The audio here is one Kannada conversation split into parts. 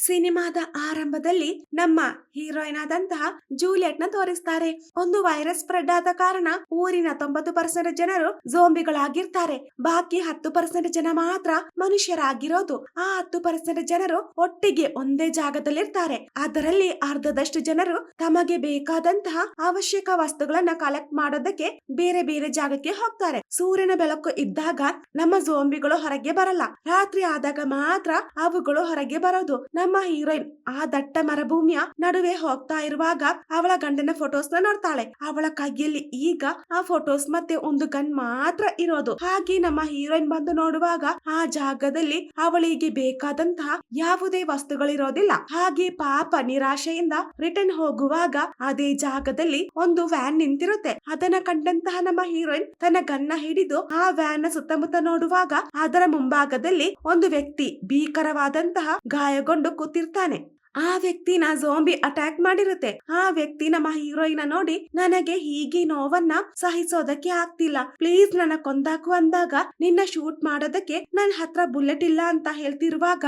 ಸಿನಿಮಾದ ಆರಂಭದಲ್ಲಿ ನಮ್ಮ ಹೀರೋಯಿನ್ ಆದಂತಹ ಜೂಲಿಯಟ್ ನ ತೋರಿಸ್ತಾರೆ. ಒಂದು ವೈರಸ್ ಸ್ಪ್ರೆಡ್ ಆದ ಕಾರಣ ಊರಿನ 90% ಜನರು ಝೋಂಬಿಗಳಾಗಿರ್ತಾರೆ. ಬಾಕಿ 10% ಜನ ಮಾತ್ರ ಮನುಷ್ಯರಾಗಿರೋದು. ಆ 10% ಜನರು ಒಟ್ಟಿಗೆ ಒಂದೇ ಜಾಗದಲ್ಲಿರ್ತಾರೆ. ಅದರಲ್ಲಿ ಅರ್ಧದಷ್ಟು ಜನರು ತಮಗೆ ಬೇಕಾದಂತಹ ಅವಶ್ಯಕ ವಸ್ತುಗಳನ್ನ ಕಲೆಕ್ಟ್ ಮಾಡೋದಕ್ಕೆ ಬೇರೆ ಬೇರೆ ಜಾಗಕ್ಕೆ ಹೋಗ್ತಾರೆ. ಸೂರ್ಯನ ಬೆಳಕು ಇದ್ದಾಗ ನಮ್ಮ ಝೋಂಬಿಗಳು ಹೊರಗೆ ಬರಲ್ಲ. ರಾತ್ರಿ ಆದಾಗ ಮಾತ್ರ ಅವುಗಳು ಹೊರಗೆ ಬರೋದು. ನಮ್ಮ ಹೀರೋಯಿನ್ ಆ ದಟ್ಟ ಮರುಭೂಮಿಯ ನಡುವೆ ಹೋಗ್ತಾ ಇರುವಾಗ ಅವಳ ಗಂಡನ ಫೋಟೋಸ್ ನ ನೋಡ್ತಾಳೆ. ಅವಳ ಕೈಯಲ್ಲಿ ಈಗ ಆ ಫೋಟೋಸ್ ಮತ್ತೆ ಒಂದು ಗನ್ ಮಾತ್ರ ಇರೋದು. ಹಾಗೆ ನಮ್ಮ ಹೀರೋಯಿನ್ ಬಂದು ನೋಡುವಾಗ ಆ ಜಾಗದಲ್ಲಿ ಅವಳಿಗೆ ಬೇಕಾದಂತಹ ಯಾವುದೇ ವಸ್ತುಗಳಿರೋದಿಲ್ಲ. ಹಾಗೆ ಪಾಪ ನಿರಾಶೆಯಿಂದ ರಿಟರ್ನ್ ಹೋಗುವಾಗ ಅದೇ ಜಾಗದಲ್ಲಿ ಒಂದು ವ್ಯಾನ್ ನಿಂತಿರುತ್ತೆ. ಅದನ್ನ ಕಂಡಂತಹ ನಮ್ಮ ಹೀರೋಯಿನ್ ತನ್ನ ಗನ್ನ ಹಿಡಿದು ಆ ವ್ಯಾನ್ ನ ಸುತ್ತಮುತ್ತ ನೋಡುವಾಗ ಅದರ ಮುಂಭಾಗದಲ್ಲಿ ಒಂದು ವ್ಯಕ್ತಿ ಭೀಕರವಾದಂತಹ ಗಾಯಗೊಂಡು ಕೂತಿರ್ತಾನೆ. ಆ ವ್ಯಕ್ತಿನ ಝೋಂಬಿ ಅಟ್ಯಾಕ್ ಮಾಡಿರುತ್ತೆ. ಆ ವ್ಯಕ್ತಿ ನಮ್ಮ ಹೀರೋಯಿನ್ ನೋಡಿ ನನಗೆ ಹೀಗೆ ನೋವನ್ನ ಸಹಿಸೋದಕ್ಕೆ ಆಗ್ತಿಲ್ಲ, ಪ್ಲೀಸ್ ನನ್ನ ಕೊಂದಾಕು ಅಂದಾಗ ನಿನ್ನ ಶೂಟ್ ಮಾಡೋದಕ್ಕೆ ನನ್ನ ಹತ್ರ ಬುಲೆಟ್ ಇಲ್ಲ ಅಂತ ಹೇಳ್ತಿರುವಾಗ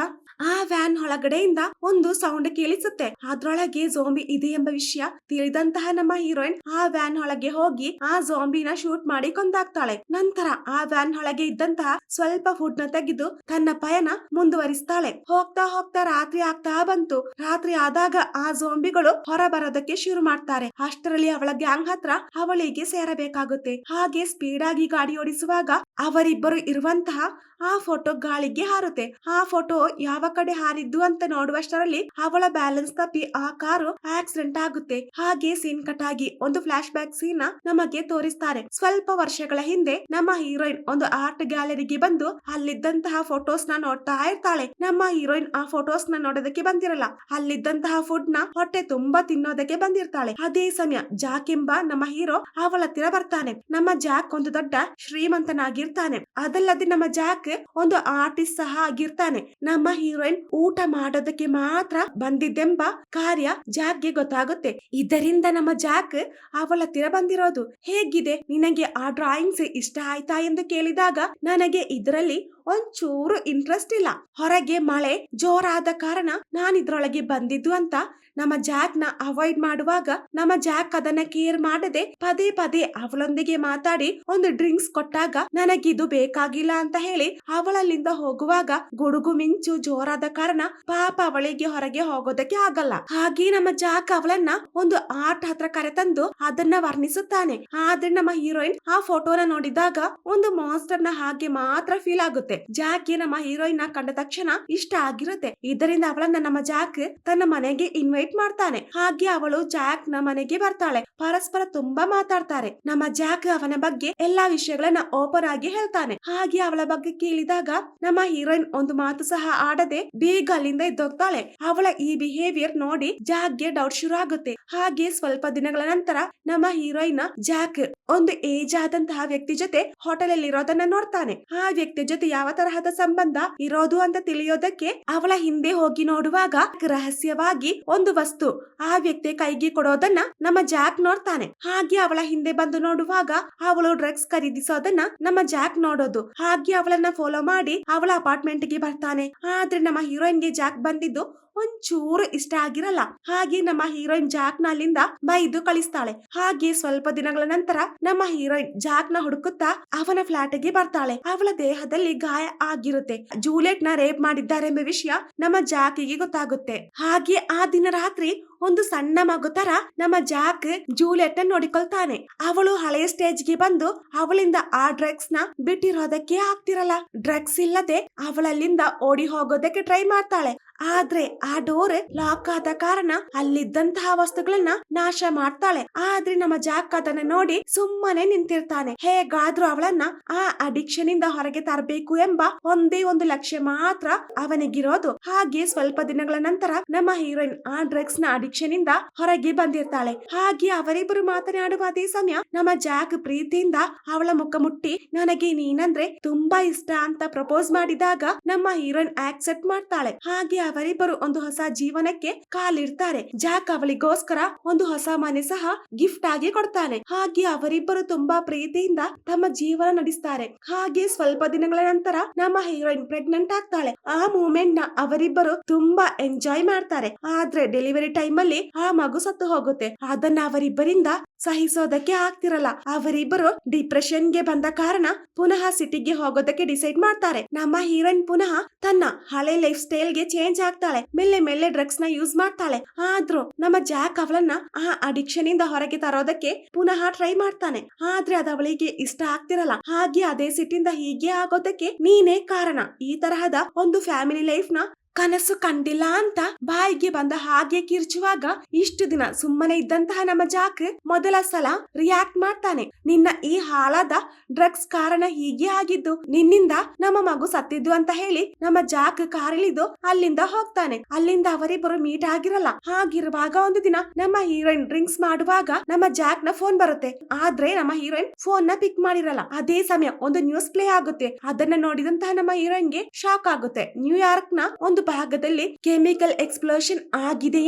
ಆ ವ್ಯಾನ್ ಒಳಗಡೆಯಿಂದ ಒಂದು ಸೌಂಡ್ ಕೇಳಿಸುತ್ತೆ. ಅದ್ರೊಳಗೆ ಝೋಂಬಿ ಇದೆ ಎಂಬ ವಿಷಯ ತಿಳಿದಂತಹ ನಮ್ಮ ಹೀರೋಯಿನ್ ಆ ವ್ಯಾನ್ ಒಳಗೆ ಹೋಗಿ ಆ ಝೋಂಬಿನ ಶೂಟ್ ಮಾಡಿ ಕೊಂದಾಕ್ತಾಳೆ. ನಂತರ ಆ ವ್ಯಾನ್ ಒಳಗೆ ಇದ್ದಂತಹ ಸ್ವಲ್ಪ ಫುಡ್ ನ ತೆಗೆದು ತನ್ನ ಪಯಣ ಮುಂದುವರಿಸ್ತಾಳೆ. ಹೋಗ್ತಾ ಹೋಗ್ತಾ ರಾತ್ರಿ ಆಗ್ತಾ ಬಂತು. ರಾತ್ರಿ ಆದಾಗ ಆ ಝೋಂಬಿಗಳು ಹೊರ ಬರೋದಕ್ಕೆ ಶುರು ಮಾಡ್ತಾರೆ. ಅಷ್ಟರಲ್ಲಿ ಅವಳ ಗ್ಯಾಂಗ್ ಹತ್ರ ಅವಳಿಗೆ ಸೇರಬೇಕಾಗುತ್ತೆ. ಹಾಗೆ ಸ್ಪೀಡ್ ಆಗಿ ಗಾಡಿ ಓಡಿಸುವಾಗ ಅವರಿಬ್ಬರು ಇರುವಂತಹ ಆ ಫೋಟೋ ಗಾಳಿಗೆ ಹಾರುತ್ತೆ. ಆ ಫೋಟೋ ಯಾವ ಕಡೆ ಹಾರಿದ್ದು ಅಂತ ನೋಡುವಷ್ಟರಲ್ಲಿ ಅವಳ ಬ್ಯಾಲೆನ್ಸ್ ತಪ್ಪಿ ಆ ಕಾರು ಆಕ್ಸಿಡೆಂಟ್ ಆಗುತ್ತೆ. ಹಾಗೆ ಸೀನ್ ಕಟ್ ಆಗಿ ಒಂದು ಫ್ಲಾಶ್ ಬ್ಯಾಕ್ ಸೀನ್ ನಮಗೆ ತೋರಿಸ್ತಾರೆ. ಸ್ವಲ್ಪ ವರ್ಷಗಳ ಹಿಂದೆ ನಮ್ಮ ಹೀರೋಯಿನ್ ಒಂದು ಆರ್ಟ್ ಗ್ಯಾಲರಿಗೆ ಬಂದು ಅಲ್ಲಿದ್ದಂತಹ ಫೋಟೋಸ್ ನ ನೋಡ್ತಾ ಇರ್ತಾಳೆ. ನಮ್ಮ ಹೀರೋಯಿನ್ ಆ ಫೋಟೋಸ್ ನ ನೋಡೋದಕ್ಕೆ ಬಂದಿರಲ್ಲ. ಅಲ್ಲಿದ್ದಂತಹ ಫುಡ್ ನ ಹೊಟ್ಟೆ ತುಂಬಾ ತಿನ್ನೋದಕ್ಕೆ ಬಂದಿರ್ತಾಳೆ. ಅದೇ ಸಮಯ ಜಾಕ್ ಎಂಬ ನಮ್ಮ ಹೀರೋ ಅವಳ ಹತ್ತಿರ ಬರ್ತಾನೆ. ನಮ್ಮ ಜಾಕ್ ಒಂದು ದೊಡ್ಡ ಶ್ರೀಮಂತನಾಗಿರ್ತಾನೆ. ಅದಲ್ಲದೆ ನಮ್ಮ ಜಾಕ್ ಒಂದು ಆರ್ಟಿಸ್ಟ್ ಸಹ ಆಗಿರ್ತಾನೆ. ನಮ್ಮ ಹೀರೋಯಿನ್ ಊಟ ಮಾಡೋದಕ್ಕೆ ಮಾತ್ರ ಬಂದಿದ್ದೆಂಬ ಕಾರ್ಯ ಜಾಕ್ಗೆ ಗೊತ್ತಾಗುತ್ತೆ. ಇದರಿಂದ ನಮ್ಮ ಜಾಕ್ ಅವಳ ಹತ್ತಿರ ಬಂದಿರೋದು. ಹೇಗಿದೆ ನಿನಗೆ ಆ ಡ್ರಾಯಿಂಗ್ಸ್ ಇಷ್ಟ ಆಯ್ತಾ ಎಂದು ಕೇಳಿದಾಗ ನನಗೆ ಇದರಲ್ಲಿ ಒಂಚೂರು ಇಂಟ್ರೆಸ್ಟ್ ಇಲ್ಲ, ಹೊರಗೆ ಮಳೆ ಜೋರಾದ ಕಾರಣ ನಾನಿದ್ರೊಳಗೆ ಬಂದಿದ್ದು ಅಂತ ನಮ್ಮ ಜಾಕ್ ನ ಅವಾಯ್ಡ್ ಮಾಡುವಾಗ ನಮ್ಮ ಜಾಕ್ ಅದನ್ನ ಕೇರ್ ಮಾಡದೆ ಪದೇ ಪದೇ ಅವಳೊಂದಿಗೆ ಮಾತಾಡಿ ಒಂದು ಡ್ರಿಂಕ್ಸ್ ಕೊಟ್ಟಾಗ ನನಗಿದು ಬೇಕಾಗಿಲ್ಲ ಅಂತ ಹೇಳಿ ಅವಳಲ್ಲಿಂದ ಹೋಗುವಾಗ ಗುಡುಗು ಮಿಂಚು ಜೋರಾದ ಕಾರಣ ಪಾಪ ಅವಳಿಗೆ ಹೊರಗೆ ಹೋಗೋದಕ್ಕೆ ಆಗಲ್ಲ. ಹಾಗೆ ನಮ್ಮ ಜಾಕ್ ಅವಳನ್ನ ಒಂದು ಆರ್ಟ್ ಹತ್ರ ಕರೆತಂದು ಅದನ್ನ ವರ್ಣಿಸುತ್ತಾನೆ. ಆದ್ರೆ ನಮ್ಮ ಹೀರೋಯಿನ್ ಆ ಫೋಟೋನ ನೋಡಿದಾಗ ಒಂದು ಮಾನ್ಸ್ಟರ್ ನ ಹಾಗೆ ಮಾತ್ರ ಫೀಲ್ ಆಗುತ್ತೆ. ಜಾಕ್ಗೆ ನಮ್ಮ ಹೀರೋಯಿನ್ ನ ಕಂಡ ತಕ್ಷಣ ಇಷ್ಟ ಆಗಿರುತ್ತೆ. ಇದರಿಂದ ಅವಳನ್ನ ನಮ್ಮ ಜಾಕ್ ತನ್ನ ಮನೆಗೆ ಇನ್ವೈಟ್ ಮಾಡ್ತಾನೆ. ಹಾಗೆ ಅವಳು ಜಾಕ್ ನ ಮನೆಗೆ ಬರ್ತಾಳೆ. ಪರಸ್ಪರ ತುಂಬಾ ಮಾತಾಡ್ತಾರೆ. ನಮ್ಮ ಜಾಕ್ ಅವನ ಬಗ್ಗೆ ಎಲ್ಲಾ ವಿಷಯಗಳನ್ನ ಓಪನ್ ಆಗಿ ಹೇಳ್ತಾನೆ. ಹಾಗೆ ಅವಳ ಬಗ್ಗೆ ಕೇಳಿದಾಗ ನಮ್ಮ ಹೀರೋಯಿನ್ ಒಂದು ಮಾತು ಸಹ ಆಡದೆ ಬೇಗ ಅಲ್ಲಿಂದ ಎದ್ದೋಗ್ತಾಳೆ. ಅವಳ ಈ ಬಿಹೇವಿಯರ್ ನೋಡಿ ಜಾಕ್ಗೆ ಡೌಟ್ ಶುರು ಆಗುತ್ತೆ. ಹಾಗೆ ಸ್ವಲ್ಪ ದಿನಗಳ ನಂತರ ನಮ್ಮ ಹೀರೋಯಿನ್ ಜಾಕ್ ಒಂದು ಏಜ್ ಆದಂತಹ ವ್ಯಕ್ತಿ ಜೊತೆ ಹೋಟೆಲ್ ಅಲ್ಲಿ ಇರೋದನ್ನ ನೋಡ್ತಾನೆ. ಆ ವ್ಯಕ್ತಿ ಜೊತೆ ಯಾವ ತರಹದ ಸಂಬಂಧ ಇರೋದು ಅಂತ ತಿಳಿಯೋದಕ್ಕೆ ಅವಳ ಹಿಂದೆ ಹೋಗಿ ನೋಡುವಾಗ ರಹಸ್ಯವಾಗಿ ಒಂದು ವಸ್ತು ಆ ವ್ಯಕ್ತಿ ಕೈಗೆ ಕೊಡೋದನ್ನ ನಮ್ಮ ಜಾಕ್ ನೋಡ್ತಾನೆ. ಹಾಗೆ ಅವಳ ಹಿಂದೆ ಬಂದು ನೋಡುವಾಗ ಅವಳು ಡ್ರಗ್ಸ್ ಖರೀದಿಸೋದನ್ನ ನಮ್ಮ ಜಾಕ್ ನೋಡೋದು. ಹಾಗೆ ಅವಳನ್ನ ಫಾಲೋ ಮಾಡಿ ಅವಳ ಅಪಾರ್ಟ್ಮೆಂಟ್ ಗೆ ಬರ್ತಾನೆ. ಆದ್ರೆ ನಮ್ಮ ಹೀರೋಯಿನ್ ಗೆ ಜಾಕ್ ಬಂದಿದ್ದು ಒಂಚೂರು ಇಷ್ಟ ಆಗಿರಲ್ಲ. ಹಾಗೆ ನಮ್ಮ ಹೀರೋಯಿನ್ ಜಾಕ್ ನ ಅಲ್ಲಿಂದ ಬೈದು ಕಳಿಸ್ತಾಳೆ. ಹಾಗೆ ಸ್ವಲ್ಪ ದಿನಗಳ ನಂತರ ನಮ್ಮ ಹೀರೋಯಿನ್ ಜಾಕ್ ನ ಹುಡುಕುತ್ತಾ ಅವನ ಫ್ಲಾಟ್ ಗೆ ಬರ್ತಾಳೆ. ಅವಳ ದೇಹದಲ್ಲಿ ಗಾಯ ಆಗಿರುತ್ತೆ. ಜೂಲಿಯಟ್ ನ ರೇಪ್ ಮಾಡಿದ್ದಾರೆ ಎಂಬ ವಿಷಯ ನಮ್ಮ ಜಾಕಿಗೆ ಗೊತ್ತಾಗುತ್ತೆ. ಹಾಗೆ ಆ ದಿನ ರಾತ್ರಿ ಒಂದು ಸಣ್ಣ ಮಗು ತರ ನಮ್ಮ ಜಾಕ್ ಜೂಲಿಯಟ್ ನೋಡಿಕೊಳ್ತಾನೆ. ಅವಳು ಹಳೆಯ ಸ್ಟೇಜ್ ಗೆ ಬಂದು ಅವಳಿಂದ ಆ ಡ್ರಗ್ಸ್ ನ ಬಿಟ್ಟಿರೋದಕ್ಕೆ ಆಗ್ತಿರಲ್ಲ. ಡ್ರಗ್ಸ್ ಇಲ್ಲದೆ ಅವಳಲ್ಲಿಂದ ಓಡಿ ಹೋಗೋದಕ್ಕೆ ಟ್ರೈ ಮಾಡ್ತಾಳೆ. ಆದ್ರೆ ಆ ಡೋರ್ ಲಾಕ್ ಆದ ಕಾರಣ ಅಲ್ಲಿದ್ದಂತಹ ವಸ್ತುಗಳನ್ನ ನಾಶ ಮಾಡ್ತಾಳೆ. ಆದ್ರೆ ನಮ್ಮ ಜಾಕ್ ಅದನ್ನ ನೋಡಿ ಸುಮ್ಮನೆ ನಿಂತಿರ್ತಾನೆ. ಹೇಗಾದ್ರೂ ಅವಳನ್ನ ಆ ಅಡಿಕ್ಷನ್ ಇಂದ ಹೊರಗೆ ತರಬೇಕು ಎಂಬ ಒಂದೇ ಒಂದು ಲಕ್ಷ್ಯ ಮಾತ್ರ ಅವನಿಗಿರೋದು. ಹಾಗೆ ಸ್ವಲ್ಪ ದಿನಗಳ ನಂತರ ನಮ್ಮ ಹೀರೋಯಿನ್ ಆ ಡ್ರಗ್ಸ್ ನ ಅಡಿಕ್ಷನ್ ಇಂದ ಹೊರಗೆ ಬಂದಿರ್ತಾಳೆ. ಹಾಗೆ ಅವರಿಬ್ಬರು ಮಾತನಾಡುವ ಅದೇ ಸಮಯ ನಮ್ಮ ಜಾಕ್ ಪ್ರೀತಿಯಿಂದ ಅವಳ ಮುಖ ಮುಟ್ಟಿ ನನಗೆ ನೀನಂದ್ರೆ ತುಂಬಾ ಇಷ್ಟ ಅಂತ ಪ್ರಪೋಸ್ ಮಾಡಿದಾಗ ನಮ್ಮ ಹೀರೋಯಿನ್ ಆಕ್ಸೆಪ್ಟ್ ಮಾಡ್ತಾಳೆ. ಹಾಗೆ ಅವರಿಬ್ಬರು ಒಂದು ಹೊಸ ಜೀವನಕ್ಕೆ ಕಾಲಿಡ್ತಾರೆ. ಜಾಕ್ ಅವಳಿಗೋಸ್ಕರ ಒಂದು ಹೊಸ ಮನೆ ಸಹ ಗಿಫ್ಟ್ ಆಗಿ ಕೊಡ್ತಾನೆ. ಹಾಗೆ ಅವರಿಬ್ಬರು ತುಂಬಾ ಪ್ರೀತಿಯಿಂದ ತಮ್ಮ ಜೀವನ ನಡೆಸ್ತಾರೆ. ಹಾಗೆ ಸ್ವಲ್ಪ ದಿನಗಳ ನಂತರ ನಮ್ಮ ಹೀರೋಯಿನ್ ಪ್ರೆಗ್ನೆಂಟ್ ಆಗ್ತಾಳೆ. ಆ ಮೂಮೆಂಟ್ ನ ಅವರಿಬ್ಬರು ತುಂಬಾ ಎಂಜಾಯ್ ಮಾಡ್ತಾರೆ. ಆದ್ರೆ ಡೆಲಿವರಿ ಟೈಮ್ ಅಲ್ಲಿ ಆ ಮಗು ಸತ್ತು ಹೋಗುತ್ತೆ. ಅದನ್ನ ಅವರಿಬ್ಬರಿಂದ ಸಹಿಸೋದಕ್ಕೆ ಆಗ್ತಿರಲ್ಲ. ಅವರಿಬ್ಬರು ಡಿಪ್ರೆಷನ್ ಗೆ ಬಂದ ಕಾರಣ ಪುನಃ ಸಿಟಿಗೆ ಹೋಗೋದಕ್ಕೆ ಡಿಸೈಡ್ ಮಾಡ್ತಾರೆ. ನಮ್ಮ ಹೀರೋಯಿನ್ ಪುನಃ ತನ್ನ ಹಳೆ ಲೈಫ್ ಸ್ಟೈಲ್ ಗೆ ಚೇಂಜ್ ಆಗ್ತಾಳೆ. ಮೆಲ್ಲೆ ಡ್ರಗ್ಸ್ ನ ಯೂಸ್ ಮಾಡ್ತಾಳೆ. ಆದ್ರೂ ನಮ್ಮ ಜಾಕ್ ಅವಳನ್ನ ಆ ಅಡಿಕ್ಷನ್ ಇಂದ ಹೊರಗೆ ತರೋದಕ್ಕೆ ಪುನಃ ಟ್ರೈ ಮಾಡ್ತಾನೆ. ಆದ್ರೆ ಅದು ಅವಳಿಗೆ ಇಷ್ಟ ಆಗ್ತಿರಲ್ಲ. ಹಾಗೆ ಅದೇ ಸಿಟ್ಟಿಂದ ಹೀಗೆ ಆಗೋದಕ್ಕೆ ನೀನೇ ಕಾರಣ. ಈ ತರಹದ ಒಂದು ಫ್ಯಾಮಿಲಿ ಲೈಫ್ ನ ಕನಸು ಕಂಡಿಲ್ಲ ಅಂತ ಬಾಯಿಗೆ ಬಂದ ಹಾಗೆ ಕಿರ್ಚುವಾಗ ಇಷ್ಟು ದಿನ ಸುಮ್ಮನೆ ಇದ್ದಂತಹ ನಮ್ಮ ಜಾಕ್ ಮೊದಲ ಸಲ ರಿಯಾಕ್ಟ್ ಮಾಡ್ತಾನೆ. ನಿನ್ನ ಈ ಹಾಳಾದ ಡ್ರಗ್ಸ್ ಕಾರಣ ಹೀಗೆ ಆಗಿದ್ದು, ನಿನ್ನಿಂದ ನಮ್ಮ ಮಗು ಸತ್ತಿದ್ದು ಅಂತ ಹೇಳಿ ನಮ್ಮ ಜಾಕ್ ಕಾರಿಳಿದು ಅಲ್ಲಿಂದ ಹೋಗ್ತಾನೆ. ಅಲ್ಲಿಂದ ಅವರಿಬ್ಬರು ಮೀಟ್ ಆಗಿರಲ್ಲ. ಹಾಗಿರುವಾಗ ಒಂದು ದಿನ ನಮ್ಮ ಹೀರೋಯಿನ್ ಡ್ರಿಂಕ್ಸ್ ಮಾಡುವಾಗ ನಮ್ಮ ಜಾಕ್ ನ ಫೋನ್ ಬರುತ್ತೆ. ಆದ್ರೆ ನಮ್ಮ ಹೀರೋಯಿನ್ ಫೋನ್ ನ ಪಿಕ್ ಮಾಡಿರಲ್ಲ. ಅದೇ ಸಮಯ ಒಂದು ನ್ಯೂಸ್ ಪ್ಲೇ ಆಗುತ್ತೆ. ಅದನ್ನ ನೋಡಿದಂತಹ ನಮ್ಮ ಹೀರೋಯಿನ್ ಗೆ ಶಾಕ್ ಆಗುತ್ತೆ. ನ್ಯೂಯಾರ್ಕ್ ನ ಒಂದು ಭಾಗದಲ್ಲಿ ಕೆಮಿಕಲ್ ಎಕ್ಸ್ಪ್ಲೋಷನ್ ಆಗಿದೆ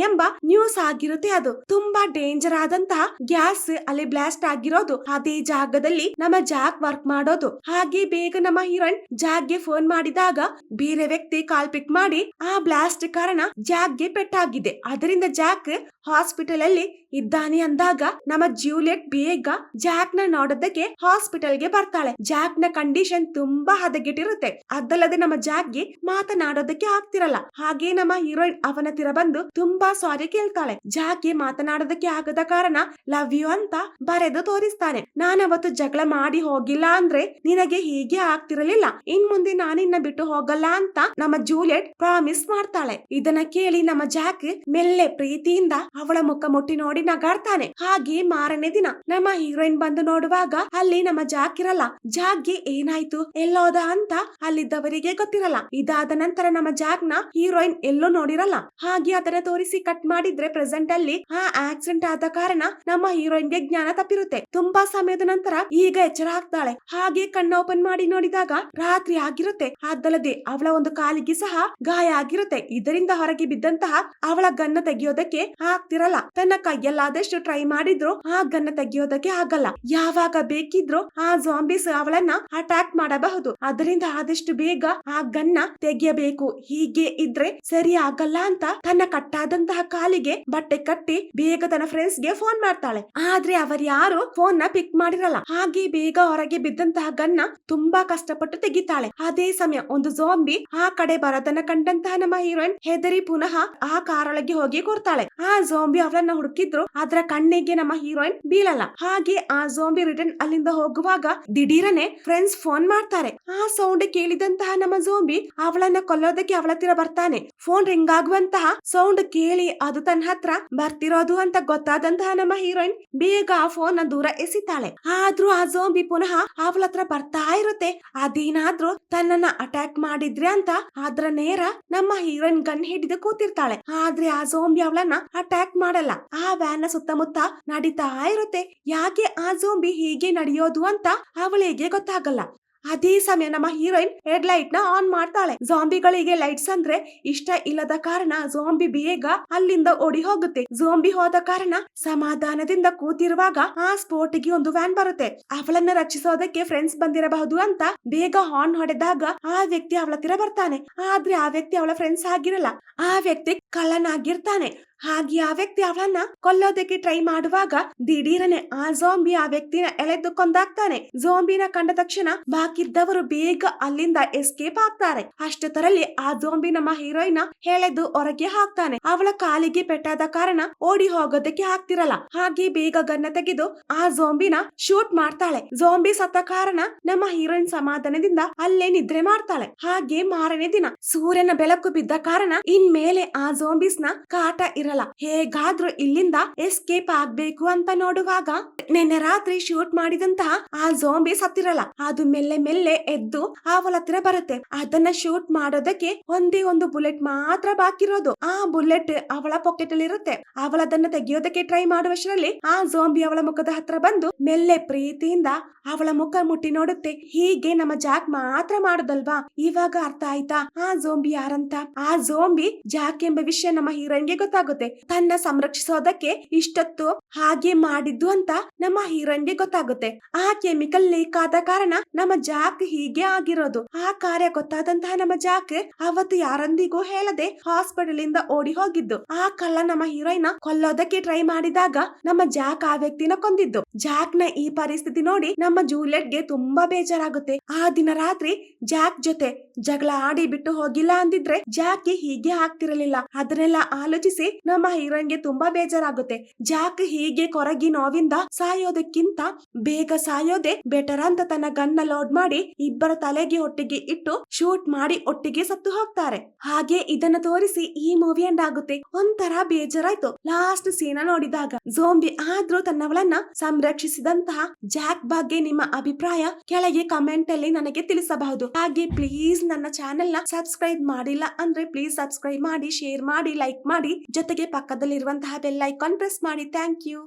ಎಂಬ ನ್ಯೂಸ್ ಆಗಿರುತ್ತೆ. ಅದು ತುಂಬಾ ಡೇಂಜರ್ ಆದಂತಹ ಗ್ಯಾಸ್ ಅಲ್ಲಿ ಬ್ಲಾಸ್ಟ್ ಆಗಿರೋದು. ಅದೇ ಜಾಗದಲ್ಲಿ ನಮ್ಮ ಜಾಕ್ ವರ್ಕ್ ಮಾಡೋದು. ಹಾಗೆ ಬೇಗ ನಮ್ಮ ಹೀರೋಯಿನ್ ಜಾಕ್ ಗೆ ಫೋನ್ ಮಾಡಿದಾಗ ಬೇರೆ ವ್ಯಕ್ತಿ ಕಾಲ್ ಪಿಕ್ ಮಾಡಿ ಆ ಬ್ಲಾಸ್ಟ್ ಕಾರಣ ಜಾಕ್ ಗೆ ಪೆಟ್ಟಾಗಿದೆ. ಅದರಿಂದ ಜಾಕ್ ಹಾಸ್ಪಿಟಲ್ ಅಲ್ಲಿ ಇದ್ದಾನೆ ಅಂದಾಗ ನಮ್ಮ ಜೂಲಿಯಟ್ ಬೇಗ ಜಾಕ್ ನ ನೋಡೋದಕ್ಕೆ ಹಾಸ್ಪಿಟಲ್ ಗೆ ಬರ್ತಾಳೆ. ಜಾಕ್ ನ ಕಂಡೀಷನ್ ತುಂಬಾ ಹದಗೆಟ್ಟಿರುತ್ತೆ. ಅದಲ್ಲದೆ ನಮ್ಮ ಜಾಕ್ ಗೆ ಮಾತನಾಡೋದಕ್ಕೆ ಆಗ್ತಿರಲ್ಲ. ಹಾಗೆ ನಮ್ಮ ಹೀರೋಯಿನ್ ಅವನ ಹತ್ತಿರ ಬಂದು ತುಂಬಾ ಸಾರಿ ಕೇಳ್ತಾಳೆ. ಜಾಕ್ ಗೆ ಮಾತನಾಡೋದಕ್ಕೆ ಆಗದ ಕಾರಣ ಲವ್ ಯು ಅಂತ ಬರೆದು ತೋರಿಸ್ತಾನೆ. ನಾನವತ್ತು ಜಗಳ ಮಾಡಿ ಹೋಗಿಲ್ಲ ಅಂದ್ರೆ ನಿನಗೆ ಹೀಗೆ ಆಗ್ತಿರಲಿಲ್ಲ. ಇನ್ ಮುಂದೆ ನಾನಿನ್ನ ಬಿಟ್ಟು ಹೋಗಲ್ಲ ಅಂತ ನಮ್ಮ ಜೂಲಿಯಟ್ ಪ್ರಾಮಿಸ್ ಮಾಡ್ತಾಳೆ. ಇದನ್ನ ಕೇಳಿ ನಮ್ಮ ಜಾಕ್ ಮೆಲ್ಲೆ ಪ್ರೀತಿಯಿಂದ ಅವಳ ಮುಖ ಮುಟ್ಟಿ ನೋಡಿ ನಗಾಡ್ತಾನೆ. ಹಾಗೆ ಮಾರನೇ ದಿನ ನಮ್ಮ ಹೀರೋಯಿನ್ ಬಂದು ನೋಡುವಾಗ ಅಲ್ಲಿ ನಮ್ಮ ಜಾಕ್ ಇರಲ್ಲ. ಜಾಕ್ಗೆ ಏನಾಯ್ತು ಎಲ್ಲೋದ ಅಂತ ಅಲ್ಲಿದ್ದವರಿಗೆ ಗೊತ್ತಿರಲ್ಲ. ಇದಾದ ನಂತರ ನಮ್ಮ ಜಾಕ್ ನ ಹೀರೋಯಿನ್ ಎಲ್ಲೂ ನೋಡಿರಲ್ಲ. ಹಾಗೆ ಅದನ್ನ ತೋರಿಸಿ ಕಟ್ ಮಾಡಿದ್ರೆ ಪ್ರೆಸೆಂಟ್ ಅಲ್ಲಿ ಆ ಆಕ್ಸಿಡೆಂಟ್ ಆದ ಕಾರಣ ನಮ್ಮ ಹೀರೋಯಿನ್ ಗೆ ಜ್ಞಾನ ತಪ್ಪಿರುತ್ತೆ. ತುಂಬಾ ಸಮಯದ ನಂತರ ಈಗ ಎಚ್ಚರ ಆಗ್ತಾಳೆ. ಹಾಗೆ ಕಣ್ಣು ಓಪನ್ ಮಾಡಿ ನೋಡಿದಾಗ ರಾತ್ರಿ ಆಗಿರುತ್ತೆ. ಅದಲ್ಲದೆ ಅವಳ ಒಂದು ಕಾಲಿಗೆ ಸಹ ಗಾಯ ಆಗಿರುತ್ತೆ. ಇದರಿಂದ ಹೊರಗೆ ಬಿದ್ದಂತಹ ಅವಳ ಗನ್ನ ತೆಗೆಯೋದಕ್ಕೆ ಆಗ್ತಿರಲ್ಲ. ತನ್ನ ಕೈಯಲ್ಲಾದಷ್ಟು ಟ್ರೈ ಮಾಡಿದ್ರು ಆ ಗನ್ನ ತೆಗೆಯೋದಕ್ಕೆ ಆಗಲ್ಲ. ಯಾವಾಗ ಬೇಕಿದ್ರು ಆ ಜಾಂಬೀಸ್ ಅವಳನ್ನ ಅಟ್ಯಾಕ್ ಮಾಡಬಹುದು. ಅದರಿಂದ ಆದಷ್ಟು ಬೇಗ ಆ ಗನ್ನ ತೆಗೆಯಬೇಕು. ಹೀಗೆ ಇದ್ರೆ ಸರಿ ಆಗಲ್ಲ ಅಂತ ತನ್ನ ಕಟ್ಟಾದಂತಹ ಕಾಲಿಗೆ ಬಟ್ಟೆ ಕಟ್ಟಿ ಬೇಗ ತನ್ನ ಫ್ರೆಂಡ್ಸ್ ಗೆ ಫೋನ್ ಮಾಡ್ತಾಳೆ. ಆದ್ರೆ ಅವರು ಯಾರು ಫೋನ್ ನ ಪಿಕ್ ಮಾಡಿರಲ್ಲ. ಹಾಗೆ ಬೇಗ ಹೊರಗೆ ಬಿದ್ದಂತಹ ಗನ್ನ ತುಂಬಾ ಕಷ್ಟಪಟ್ಟು ತೆಗಿತಾಳೆ. ಅದೇ ಸಮಯ ಒಂದು ಜಾಂಬಿ ಆ ಕಡೆ ಬರೋದನ್ನ ಕಂಡಂತಹ ನಮ್ಮ ಹೀರೋಯಿನ್ ಹೆದರಿ ಪುನಃ ಆ ಕಾರೊಳಗೆ ಹೋಗಿ ಕೂರ್ತಾಳೆ. ಆ ಜಾಂಬಿ ಅವಳನ್ನ ಹುಡುಕಿದ್ರು ಅದರ ಕಣ್ಣಿಗೆ ನಮ್ಮ ಹೀರೋಯಿನ್ ಬೀಳಲ್ಲ. ಹಾಗೆ ಆ ಜಾಂಬಿ ರಿಟರ್ನ್ ಅಲ್ಲಿಂದ ಹೋಗುವಾಗ ದಿಢೀರನೆ ಫ್ರೆಂಡ್ಸ್ ಫೋನ್ ಮಾಡ್ತಾರೆ. ಆ ಸೌಂಡ್ ಕೇಳಿದಂತಹ ನಮ್ಮ ಜಾಂಬಿ ಅವಳನ್ನ ಕೊಲ್ಲೋದಕ್ಕೆ ಅವಳ ಹತ್ತಿರ ಬರ್ತಾನೆ. ಫೋನ್ ರಿಂಗ್ ಆಗುವಂತಹ ಸೌಂಡ್ ಕೇಳಿ ಅದು ತನ್ನ ಹತ್ರ ಬರ್ತಿರೋದು ಅಂತ ಗೊತ್ತಾದಂತಹ ನಮ್ಮ ಹೀರೋಯಿನ್ ಬೇಗ ಆ ಫೋನ್ ನ ದೂರ ಎಸಿತಾಳೆ. ಆದ್ರೂ ಆ ಜಾಂಬಿ ಪುನಃ ಅವಳ ಹತ್ರ ಬರ್ತಾ ಇರುತ್ತೆ. ಅದೇನಾದ್ರೂ ತನ್ನನ್ನ ಅಟ್ಯಾಕ್ ಮಾಡಿದ್ರೆ ಅಂತ ಅದ್ರ ನೇರ ನಮ್ಮ ಹೀರೋಯಿನ್ ಗನ್ ಹಿಡಿದು ಕೂತಿರ್ತಾಳೆ. ಆದ್ರೆ ಆ ಜಾಂಬಿ ಅವಳನ್ನ ಅಟ್ಯಾಕ್ ಮಾಡಲ್ಲ. ಆ ವ್ಯಾನ್ ನ ಸುತ್ತಮುತ್ತ ನಡೀತಾ ಇರುತ್ತೆ. ಯಾಕೆ ಆ ಜಾಂಬಿ ಹೀಗೆ ನಡೆಯೋದು ಅಂತ ಅವಳಿಗೆ ಗೊತ್ತಾಗಲ್ಲ. ಅದೇ ಸಮಯ ನಮ್ಮ ಹೀರೋಯಿನ್ ಹೆಡ್ ಲೈಟ್ ನ ಆನ್ ಮಾಡ್ತಾಳೆ. ಜಾಂಬಿಗಳಿಗೆ ಲೈಟ್ಸ್ ಅಂದ್ರೆ ಇಷ್ಟ ಇಲ್ಲದ ಕಾರಣ ಜಾಂಬಿ ಬೇಗ ಅಲ್ಲಿಂದ ಓಡಿ ಹೋಗುತ್ತೆ. ಜಾಂಬಿ ಹೋದ ಕಾರಣ ಸಮಾಧಾನದಿಂದ ಕೂತಿರುವಾಗ ಆ ಸ್ಪೋಟ್ ಗೆ ಒಂದು ವ್ಯಾನ್ ಬರುತ್ತೆ. ಅವಳನ್ನ ರಕ್ಷಿಸೋದಕ್ಕೆ ಫ್ರೆಂಡ್ಸ್ ಬಂದಿರಬಹುದು ಅಂತ ಬೇಗ ಹಾರ್ನ್ ಹೊಡೆದಾಗ ಆ ವ್ಯಕ್ತಿ ಅವಳ ಹತ್ತಿರ ಬರ್ತಾನೆ. ಆದ್ರೆ ಆ ವ್ಯಕ್ತಿ ಅವಳ ಫ್ರೆಂಡ್ಸ್ ಆಗಿರಲ್ಲ. ಆ ವ್ಯಕ್ತಿ ಕಳ್ಳನಾಗಿರ್ತಾನೆ. ಹಾಗೆ ಆ ವ್ಯಕ್ತಿ ಅವಳನ್ನ ಕೊಲ್ಲೋದಕ್ಕೆ ಟ್ರೈ ಮಾಡುವಾಗ ದಿಢೀರನೆ ಆ ಜಾಂಬಿ ಆ ವ್ಯಕ್ತಿನ ಎಳೆದು ಕೊಂದಾಕ್ತಾನೆ. ಜಾಂಬಿನ ಕಂಡ ತಕ್ಷಣ ಬಾಕಿದ್ದವರು ಬೇಗ ಅಲ್ಲಿಂದ ಎಸ್ಕೇಪ್ ಆಗ್ತಾರೆ. ಅಷ್ಟೊತ್ತರಲ್ಲಿ ಆ ಜಾಂಬಿ ನಮ್ಮ ಹೀರೋಯಿನ್ ಎಳೆದು ಹೊರಗೆ ಹಾಕ್ತಾನೆ. ಅವಳ ಕಾಲಿಗೆ ಪೆಟ್ಟಾದ ಕಾರಣ ಓಡಿ ಹೋಗೋದಕ್ಕೆ ಆಗ್ತಿರಲ್ಲ. ಹಾಗೆ ಬೇಗ ಗನ್ನ ತೆಗೆದು ಆ ಜಾಂಬಿನ ಶೂಟ್ ಮಾಡ್ತಾಳೆ. ಜಾಂಬಿ ಸತ್ತ ಕಾರಣ ನಮ್ಮ ಹೀರೋಯಿನ್ ಸಮಾಧಾನದಿಂದ ಅಲ್ಲೇ ನಿದ್ರೆ ಮಾಡ್ತಾಳೆ. ಹಾಗೆ ಮಾರನೇ ದಿನ ಸೂರ್ಯನ ಬೆಳಕು ಬಿದ್ದ ಕಾರಣ ಇನ್ಮೇಲೆ ಆ ಜಾಂಬೀಸ್ ನ ಕಾಟ ಇರಲ್ಲ ಗೊತ್ತಿರಲ್ಲ. ಹೇಗಾದ್ರೂ ಇಲ್ಲಿಂದ ಎಸ್ಕೇಪ್ ಆಗ್ಬೇಕು ಅಂತ ನೋಡುವಾಗ ನಿನ್ನೆ ರಾತ್ರಿ ಶೂಟ್ ಮಾಡಿದಂತಹ ಆ ಝೋಂಬಿ ಸತ್ತಿರಲ್ಲ. ಅದು ಮೆಲ್ಲೆ ಮೆಲ್ಲೆ ಎದ್ದು ಅವಳ ಹತ್ರ ಬರುತ್ತೆ. ಅದನ್ನ ಶೂಟ್ ಮಾಡೋದಕ್ಕೆ ಒಂದೇ ಒಂದು ಬುಲೆಟ್ ಮಾತ್ರ ಬಾಕಿ ಇರೋದು. ಆ ಬುಲೆಟ್ ಅವಳ ಪಾಕೆಟ್ ಅಲ್ಲಿ ಇರುತ್ತೆ. ಅವಳದನ್ನ ತೆಗೆಯೋದಕ್ಕೆ ಟ್ರೈ ಮಾಡುವಷ್ಟರಲ್ಲಿ ಆ ಝೋಂಬಿ ಅವಳ ಮುಖದ ಹತ್ರ ಬಂದು ಮೆಲ್ಲೆ ಪ್ರೀತಿಯಿಂದ ಅವಳ ಮುಖ ಮುಟ್ಟಿ ನೋಡುತ್ತೆ. ಹೀಗೆ ನಮ್ಮ ಜಾಕ್ ಮಾತ್ರ ಮಾಡುದಲ್ವಾ? ಇವಾಗ ಅರ್ಥ ಆಯ್ತಾ ಆ ಝೋಂಬಿ ಯಾರಂತ? ಆ ಝೋಂಬಿ ಜಾಕ್ ಎಂಬ ವಿಷಯ ನಮ್ಮ ಹೀರೋಯಿನ್ಗೆ ಗೊತ್ತಾಗುತ್ತೆ. ತನ್ನ ಸಂರಕ್ಷಿಸೋದಕ್ಕೆ ಇಷ್ಟೊತ್ತು ಹಾಗೆ ಮಾಡಿದ್ದು ಅಂತ ನಮ್ಮ ಹೀರೋಯಿನ್ಗೆ ಗೊತ್ತಾಗುತ್ತೆ. ಆ ಕೆಮಿಕಲ್ ಲೀಕ್ ಆದ ಕಾರಣ ನಮ್ಮ ಜಾಕ್ ಹೀಗೆ ಆಗಿರೋದು. ಆ ಕಾರ್ಯ ಗೊತ್ತಾದಂತಹ ನಮ್ಮ ಜಾಕ್ ಅವತ್ತು ಯಾರೊಂದಿಗೂ ಹೇಳದೆ ಹಾಸ್ಪಿಟಲ್ ಇಂದ ಓಡಿ ಹೋಗಿದ್ದು. ಆ ಕಳ್ಳ ನಮ್ಮ ಹೀರೋಯಿನ್ ಕೊಲ್ಲೋದಕ್ಕೆ ಟ್ರೈ ಮಾಡಿದಾಗ ನಮ್ಮ ಜಾಕ್ ಆ ವ್ಯಕ್ತಿನ ಕೊಂದಿದ್ದು. ಜಾಕ್ ನ ಈ ಪರಿಸ್ಥಿತಿ ನೋಡಿ ನಮ್ಮ ಜೂಲಿಯಟ್ಗೆ ತುಂಬಾ ಬೇಜಾರಾಗುತ್ತೆ. ಆ ದಿನ ರಾತ್ರಿ ಜಾಕ್ ಜೊತೆ ಜಗಳ ಆಡಿ ಬಿಟ್ಟು ಹೋಗಿಲ್ಲ ಅಂದಿದ್ರೆ ಜಾಕ್ ಹೀಗೆ ಆಗ್ತಿರಲಿಲ್ಲ. ಅದನ್ನೆಲ್ಲ ಆಲೋಚಿಸಿ ನಮ್ಮ ಹೀರೋಯಿನ್ಗೆ ತುಂಬಾ ಬೇಜಾರಾಗುತ್ತೆ. ಜಾಕ್ ಹೀಗೆ ಕೊರಗಿ ನೋವಿಂದ ಸಾಯೋದಕ್ಕಿಂತ ಬೇಗ ಸಾಯೋದೆ ಬೆಟರ್ ಅಂತ ತನ್ನ ಗನ್ನ ಲೋಡ್ ಮಾಡಿ ಇಬ್ಬರ ತಲೆಗೆ ಒಟ್ಟಿಗೆ ಇಟ್ಟು ಶೂಟ್ ಮಾಡಿ ಒಟ್ಟಿಗೆ ಸತ್ತು ಹೋಗ್ತಾರೆ. ಹಾಗೆ ಇದನ್ನ ತೋರಿಸಿ ಈ ಮೂವಿ ಎಂಡ್ ಆಗುತ್ತೆ. ಒಂಥರ ಬೇಜಾರಾಯ್ತು ಲಾಸ್ಟ್ ಸೀನ ನೋಡಿದಾಗ. ಝೋಂಬಿ ಆದ್ರೂ ತನ್ನವಳನ್ನ ಸಂರಕ್ಷಿಸಿದಂತಹ ಜಾಕ್ ಬಗ್ಗೆ ನಿಮ್ಮ ಅಭಿಪ್ರಾಯ ಕೆಳಗೆ ಕಮೆಂಟ್ ಅಲ್ಲಿ ನನಗೆ ತಿಳಿಸಬಹುದು. ಹಾಗೆ ಪ್ಲೀಸ್ ನನ್ನ ಚಾನೆಲ್ ನ ಸಬ್ಸ್ಕ್ರೈಬ್ ಮಾಡಿಲ್ಲ ಅಂದ್ರೆ ಪ್ಲೀಸ್ ಸಬ್ಸ್ಕ್ರೈಬ್ ಮಾಡಿ, ಶೇರ್ ಮಾಡಿ, ಲೈಕ್ ಮಾಡಿ, ಜೊತೆಗೆ ಪಕ್ಕದಲ್ಲಿರುವಂತಹ ಬೆಲ್ ಐಕಾನ್ ಪ್ರೆಸ್ ಮಾಡಿ. Thank you.